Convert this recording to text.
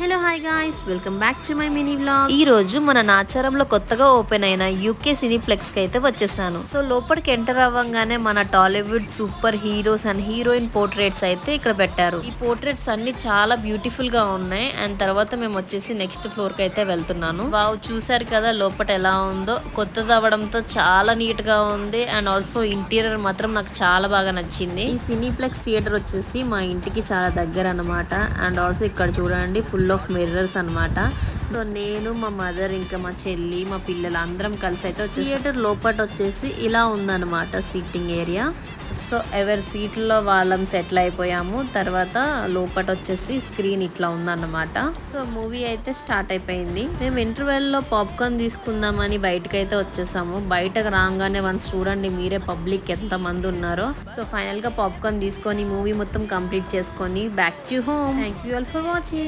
Hello hi guys, welcome back to my mini vlog. ఈ రోజు మన నాచారంలో కొత్తగా ఓపెన్ అయిన యూకే సినీప్లెక్స్ కి అయితే వచ్చేసాను. సో లోపలికి ఎంటర్ అవ్వగానే మన Tollywood super heroes and heroine portraits అయితే ఇక్కడ పెట్టారు. ఈ పోర్ట్రేట్స్ అన్ని చాలా బ్యూటిఫుల్ గా ఉన్నాయి. అండ్ తర్వాత మేము వచ్చేసి నెక్స్ట్ ఫ్లోర్ కి అయితే వెళ్తున్నాను. వావ్, చూసారు కదా లోపల ఎలా ఉందో. కొత్తది అవ్వడంతో చాలా నీట్ గా ఉంది. అండ్ ఆల్సో ఇంటీరియర్ మాత్రం నాకు చాలా బాగా నచ్చింది. ఈ సినీప్లెక్స్ థియేటర్ వచ్చేసి మా ఇంటికి చాలా దగ్గర అన్నమాట. అండ్ ఆల్సో ఇక్కడ చూడండి ఫుల్ ఆఫ్ మిర్రర్స్ అన్నమాట. సో నేను, మా మదర్, ఇంకా మా చెల్లి, మా పిల్లలు అందరం కలిసి అయితే వచ్చేసి థియేటర్ లోపల వచ్చేసి ఇలా ఉందన్నమాట సీటింగ్ ఏరియా. సో ఎవరి సీట్లో వాళ్ళం సెటిల్ అయిపోయాము. తర్వాత లోపల వచ్చేసి స్క్రీన్ ఇట్లా ఉందన్నమాట. సో మూవీ అయితే స్టార్ట్ అయిపోయింది. మేము ఇంటర్వెల్లో పాప్కార్న్ తీసుకుందామని బయటకు అయితే వచ్చేసాము. బయటకు రాగానే వన్స్ చూడండి మీరే పబ్లిక్ ఎంత మంది ఉన్నారో. సో ఫైనల్ గా పాప్కార్న్ తీసుకొని మూవీ మొత్తం కంప్లీట్ చేసుకొని back to home. Thank you all for watching.